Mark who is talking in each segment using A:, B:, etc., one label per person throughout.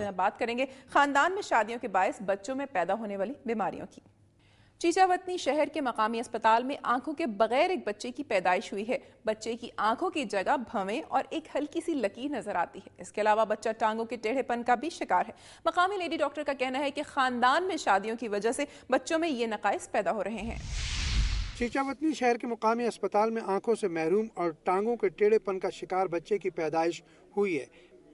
A: ناظرین اب بات کریں گے خاندان میں شادیوں کے باعث بچوں میں پیدا ہونے والی بیماریوں کی۔ چیچاوتنی شہر کے مقامی اسپتال میں آنکھوں کے بغیر ایک بچے کی پیدائش ہوئی ہے۔ بچے کی آنکھوں کی جگہ بھویں اور ایک ہلکی سی لکیر نظر آتی ہے۔ اس کے علاوہ بچہ ٹانگوں کے ٹیڑھے پن کا بھی شکار ہے۔ مقامی لیڈی ڈاکٹر کا کہنا ہے کہ خاندان میں شادیوں کی وجہ سے بچوں میں یہ نقائص پیدا ہو رہے ہیں۔
B: چیچاوتنی شہر کے مقامی اسپتال میں آنکھوں سے محروم اور ٹانگوں کے ٹیڑھے پن کا شکار بچے کی پیدائش ہوئی ہے۔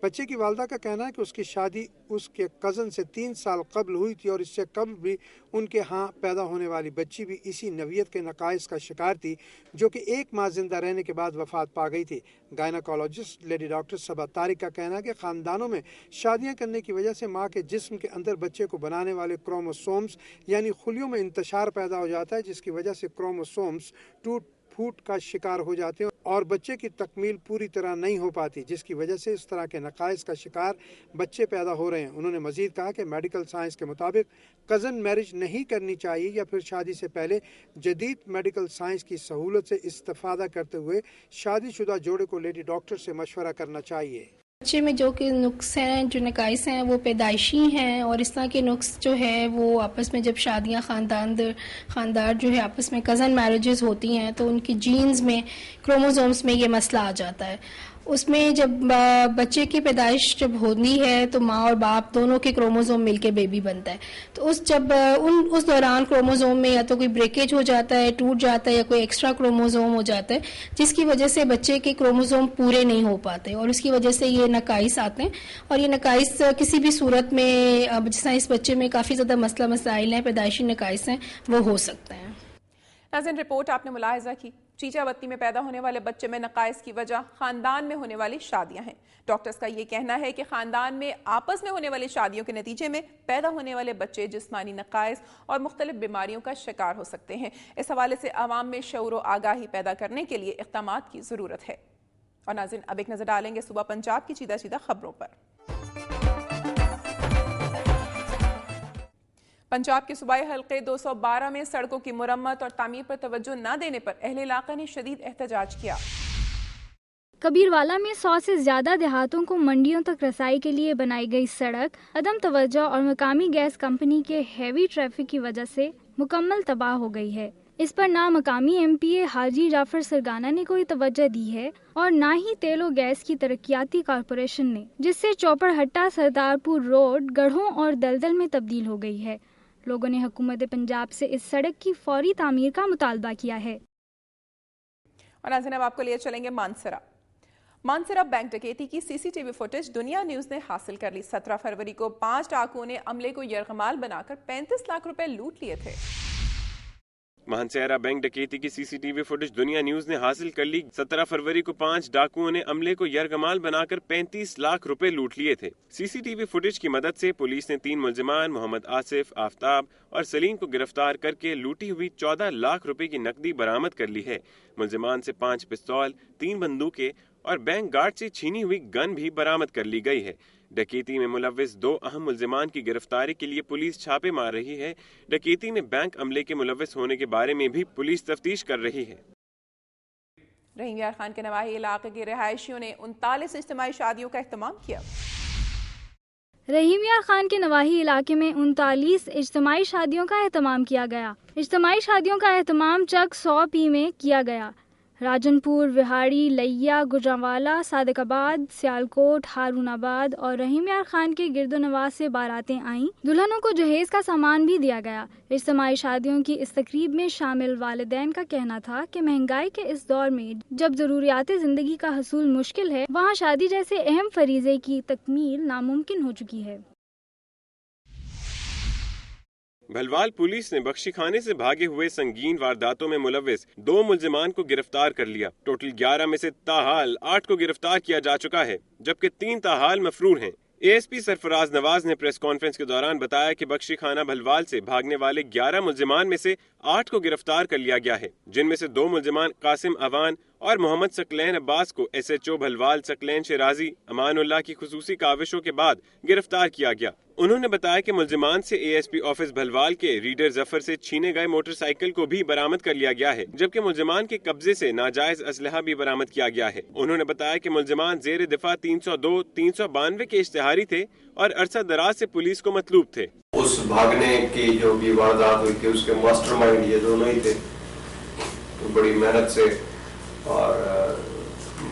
B: بچے کی والدہ کا کہنا ہے کہ اس کی شادی اس کے کزن سے 3 سال قبل ہوئی تھی اور اس سے قبل بھی ان کے ہاں پیدا ہونے والی بچی بھی اسی نوعیت کے نقائص کا شکار تھی، جو کہ 1 ماہ زندہ رہنے کے بعد وفات پا گئی تھی۔ گائناکالوجسٹ لیڈی ڈاکٹر صبا طارق کا کہنا ہے کہ خاندانوں میں شادیاں کرنے کی وجہ سے ماں کے جسم کے اندر بچے کو بنانے والے کروموسومز یعنی خلیوں میں انتشار پیدا ہو جاتا ہے، جس کی وجہ سے کروموسومز ٹوٹ پھوٹ کا شکار ہو جاتے ہیں اور بچے کی تکمیل پوری طرح نہیں ہو پاتی، جس کی وجہ سے اس طرح کے نقائص کا شکار بچے پیدا ہو رہے ہیں۔ انہوں نے مزید کہا کہ میڈیکل سائنس کے مطابق کزن میرج نہیں کرنی چاہیے یا پھر شادی سے پہلے جدید میڈیکل سائنس کی سہولت سے استفادہ کرتے ہوئے شادی شدہ جوڑے کو لیڈی ڈاکٹر سے مشورہ کرنا چاہیے۔
C: بچے میں جو کہ نقص ہیں، جو نقائص ہیں، وہ پیدائشی ہیں، اور اس طرح کے نقص جو ہے وہ آپس میں جب شادیاں خاندار جو ہے آپس میں کزن میرجز ہوتی ہیں تو ان کی جینز میں کروموزومز میں یہ مسئلہ آ جاتا ہے۔ اس میں جب بچے کی پیدائش جب ہوتی ہے تو ماں اور باپ دونوں کے کروموزوم مل کے بیبی بنتا ہے، تو اس دوران کروموزوم میں یا تو کوئی بریکیج ہو جاتا ہے، ٹوٹ جاتا ہے، یا کوئی ایکسٹرا کروموزوم ہو جاتا ہے، جس کی وجہ سے بچے کے کروموزوم پورے نہیں ہو پاتے اور اس کی وجہ سے یہ نقائص آتے ہیں۔ اور یہ نقائص کسی بھی صورت میں جس طرح اس بچے میں کافی زیادہ مسائل ہیں، پیدائشی نقائص ہیں، وہ ہو سکتے ہیں۔
A: ناظرین رپورٹ آپ نے ملاحظہ کی، چیچاوتنی میں پیدا ہونے والے بچے میں نقائص کی وجہ خاندان میں ہونے والی شادیاں ہیں۔ ڈاکٹرز کا یہ کہنا ہے کہ خاندان میں آپس میں ہونے والی شادیوں کے نتیجے میں پیدا ہونے والے بچے جسمانی نقائص اور مختلف بیماریوں کا شکار ہو سکتے ہیں۔ اس حوالے سے عوام میں شعور و آگاہی پیدا کرنے کے لیے اقدامات کی ضرورت ہے۔ اور ناظرین اب ایک نظر ڈالیں گے صوبہ پنجاب کی چیدہ خبروں پر۔ پنجاب کے صوبائی حلقے 212 میں سڑکوں کی مرمت اور تعمیر پر توجہ نہ دینے پر اہل علاقہ نے شدید احتجاج کیا۔
D: کبیروالا میں 100 سے زیادہ دیہاتوں کو منڈیوں تک رسائی کے لیے بنائی گئی سڑک عدم توجہ اور مقامی گیس کمپنی کے ہیوی ٹریفک کی وجہ سے مکمل تباہ ہو گئی ہے۔ اس پر نہ مقامی ایم پی اے حاجی جعفر سرگانہ نے کوئی توجہ دی ہے اور نہ ہی تیل و گیس کی ترقیاتی کارپوریشن نے، جس سے چوپڑہٹہ سردارپور روڈ گڑھوں اور دلدل میں تبدیل ہو گئی ہے۔ لوگوں نے حکومت پنجاب سے اس سڑک کی فوری تعمیر کا مطالبہ کیا ہے۔
A: اور ناظرین اب آپ کو لیے چلیں گے مانسرا بینک ڈکیتی کی سی سی ٹی وی فوٹیج دنیا نیوز نے حاصل کر لی۔ 17 فروری کو 5 ڈاکوؤں نے عملے کو یرغمال بنا کر 35 لاکھ روپے لوٹ لیے تھے۔
E: مانسہرہ بینک ڈکیتی کی سی سی ٹی وی فوٹیج دنیا نیوز نے حاصل کر لی۔ 17 فروری کو 5 ڈاکوؤں نے عملے کو یرغمال بنا کر 35 لاکھ روپے لوٹ لیے تھے۔ سی سی ٹی وی فوٹیج کی مدد سے پولیس نے 3 ملزمان محمد آصف، آفتاب اور سلیم کو گرفتار کر کے لوٹی ہوئی 14 لاکھ روپے کی نقدی برآمد کر لی ہے۔ ملزمان سے 5 پستول، 3 بندوقیں اور بینک گارڈ سے چھینی ہوئی گن بھی برآمد کر لی گئی ہے۔ ڈکیتی میں ملوث 2 اہم ملزمان کی گرفتاری کے لیے پولیس چھاپے مار رہی ہے۔ ڈکیتی میں بینک عملے کے ملوث ہونے کے بارے میں بھی پولیس تفتیش کر رہی ہے۔
A: رحیم یار خان کے نواحی علاقے کے رہائشیوں نے 39 اجتماعی شادیوں کا اہتمام کیا۔
D: رحیم یار خان کے نواحی علاقے میں 39 اجتماعی شادیوں کا اہتمام کیا گیا۔ اجتماعی شادیوں کا اہتمام چک 100 پی میں کیا گیا۔ راجن پور، وہاڑی، لیا، گجرانوالا، صادق آباد، سیالکوٹ، ہارون آباد اور رحیم یار خان کے گرد و نواح سے باراتیں آئیں۔ دلہنوں کو جہیز کا سامان بھی دیا گیا۔ اجتماعی شادیوں کی اس تقریب میں شامل والدین کا کہنا تھا کہ مہنگائی کے اس دور میں جب ضروریات زندگی کا حصول مشکل ہے، وہاں شادی جیسے اہم فریضے کی تکمیل ناممکن ہو چکی ہے۔
E: بھلوال پولیس نے بخشی خانے سے بھاگے ہوئے سنگین وارداتوں میں ملوث 2 ملزمان کو گرفتار کر لیا۔ ٹوٹل 11 میں سے تاحال 8 کو گرفتار کیا جا چکا ہے، جبکہ 3 تاحال مفرور ہیں۔ اے ایس پی سرفراز نواز نے پریس کانفرنس کے دوران بتایا کہ بخشی خانہ بھلوال سے بھاگنے والے 11 ملزمان میں سے 8 کو گرفتار کر لیا گیا ہے، جن میں سے 2 ملزمان قاسم اوان اور محمد ثقلین عباس کو ایس ایچ او بھلوال ثقلین شیرازی امان اللہ کی خصوصی کاوشوں کے بعد گرفتار کیا گیا۔ انہوں نے بتایا کہ ملزمان سے ASP آفس بھلوال کے ریڈر ظفر سے چھینے گئے موٹر سائیکل کو بھی برآمد کر لیا گیا ہے، جبکہ ملزمان کے قبضے سے ناجائز اسلحہ بھی برآمد کیا گیا ہے۔ انہوں نے بتایا کہ ملزمان زیر دفاع 302 392 کے اشتہاری تھے اور عرصہ دراز سے پولیس کو مطلوب تھے۔
F: اس بھاگنے کی جو بھی واردات ہوئی تھی اس کے ماسٹر مائنڈ یہ دونوں ہی تھے، بڑی محنت سے اور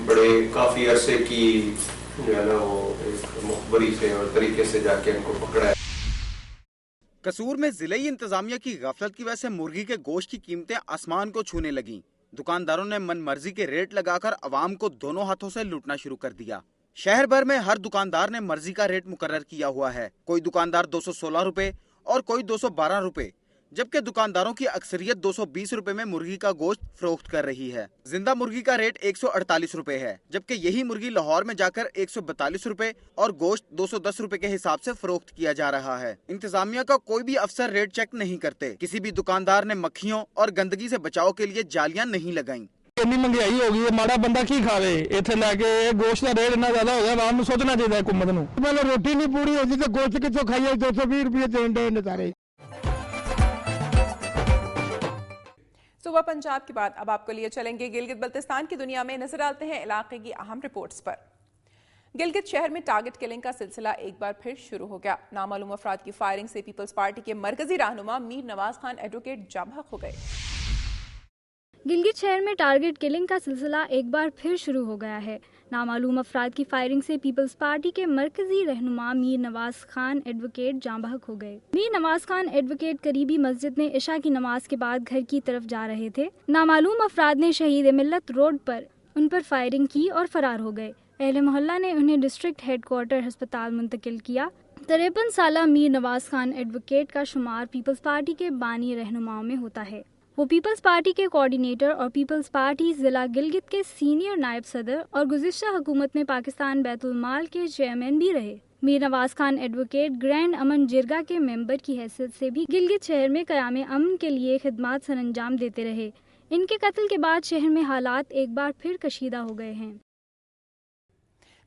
F: بڑے کافی عرصے کی جو ہے نا وہ ایک مخبری سے اور طریقے سے جا کے ان کو پکڑا ہے۔
G: قصور میں ضلعی انتظامیہ کی غفلت کی وجہ سے مرغی کے گوشت کی قیمتیں آسمان کو چھونے لگیں۔ دکانداروں نے من مرضی کے ریٹ لگا کر عوام کو دونوں ہاتھوں سے لوٹنا شروع کر دیا۔ شہر بھر میں ہر دکاندار نے مرضی کا ریٹ مقرر کیا ہوا ہے، کوئی دکاندار 216 روپے اور کوئی 212 روپے، جبکہ دکانداروں کی اکثریت 220 روپے میں مرغی کا گوشت فروخت کر رہی ہے۔ زندہ مرغی کا ریٹ 148 روپے ہے، جبکہ یہی مرغی لاہور میں جا کر 142 روپے اور گوشت 210 روپے کے حساب سے فروخت کیا جا رہا ہے۔ انتظامیہ کا کوئی بھی افسر ریٹ چیک نہیں کرتے۔ کسی بھی دکاندار نے مکھیوں اور گندگی سے بچاؤ کے لیے جالیاں نہیں لگائیں۔
H: اتنی مہنگائی ہو گئی ہے، ماڑا بندہ کی کھاوے؟ اتنے لے کے گوشت کا ریٹ اتنا زیادہ ہو گیا، عوام سوچنا چاہیے حکومت نو۔ پہلے روٹی نہیں پوری ہوتی تو گوشت کتوں کھائیے؟ 220 روپے دین دے نظارے۔
A: صوبہ پنجاب کے بعد اب آپ کو لیے چلیں گے گلگت بلتستان کی دنیا میں، نظر ڈالتے ہیں علاقے کی اہم رپورٹس پر۔ گلگت شہر میں ٹارگٹ کلنگ کا سلسلہ ایک بار پھر شروع ہو گیا۔ نامعلوم افراد کی فائرنگ سے پیپلز پارٹی کے مرکزی رہنما میر نواز خان ایڈوکیٹ جاں بحق ہو گئے۔
D: گلگت شہر میں ٹارگٹ کلنگ کا سلسلہ ایک بار پھر شروع ہو گیا ہے۔ نامعلوم افراد کی فائرنگ سے پیپلز پارٹی کے مرکزی رہنما میر نواز خان ایڈوکیٹ جاں بحق ہو گئے۔ میر نواز خان ایڈوکیٹ قریبی مسجد میں عشاء کی نماز کے بعد گھر کی طرف جا رہے تھے۔ نامعلوم افراد نے شہید ملت روڈ پر ان پر فائرنگ کی اور فرار ہو گئے۔ اہل محلہ نے انہیں ڈسٹرکٹ ہیڈ کوارٹر ہسپتال منتقل کیا۔ 53 سالہ میر نواز خان ایڈوکیٹ کا شمار پیپلز پارٹی کے بانی رہنماؤں میں ہوتا ہے۔ وہ پیپلز پارٹی کے کوارڈینیٹر اور پیپلز پارٹی ضلع گلگت کے سینئر نائب صدر اور گزشتہ حکومت میں پاکستان بیت المال کے چیئرمین بھی رہے۔ میر نواز خان ایڈوکیٹ گرینڈ امن جرگہ کے ممبر کی حیثیت سے بھی گلگت شہر میں قیام امن کے لیے خدمات سر انجام دیتے رہے۔ ان کے قتل کے بعد شہر میں حالات ایک بار پھر کشیدہ ہو گئے ہیں۔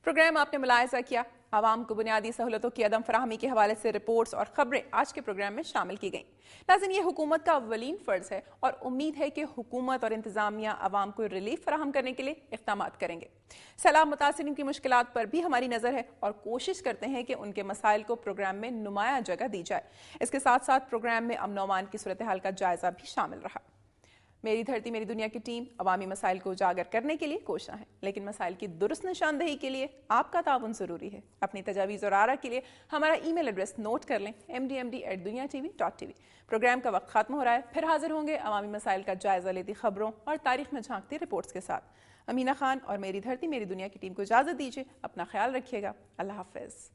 A: پروگرام آپ نے ملاحظہ کیا، عوام کو بنیادی سہولتوں کی عدم فراہمی کے حوالے سے رپورٹس اور خبریں آج کے پروگرام میں شامل کی گئیں۔ ناظرین، یہ حکومت کا اولین فرض ہے اور امید ہے کہ حکومت اور انتظامیہ عوام کو ریلیف فراہم کرنے کے لیے اقدامات کریں گے۔ سیلاب متاثرین کی مشکلات پر بھی ہماری نظر ہے اور کوشش کرتے ہیں کہ ان کے مسائل کو پروگرام میں نمایاں جگہ دی جائے۔ اس کے ساتھ ساتھ پروگرام میں امن و امان کی صورتحال کا جائزہ بھی شامل رہا۔ میری دھرتی میری دنیا کی ٹیم عوامی مسائل کو اجاگر کرنے کے لیے کوشاں ہے، لیکن مسائل کی درست نشاندہی کے لیے آپ کا تعاون ضروری ہے۔ اپنی تجاویز اور آراء کے لیے ہمارا ای میل ایڈریس نوٹ کر لیں، mdmd@duniatv.tv۔ پروگرام کا وقت ختم ہو رہا ہے، پھر حاضر ہوں گے عوامی مسائل کا جائزہ لیتی خبروں اور تاریخ میں جھانکتی رپورٹس کے ساتھ۔ امینہ خان اور میری دھرتی میری دنیا کی ٹیم کو اجازت دیجیے، اپنا خیال رکھیے گا، اللہ حافظ۔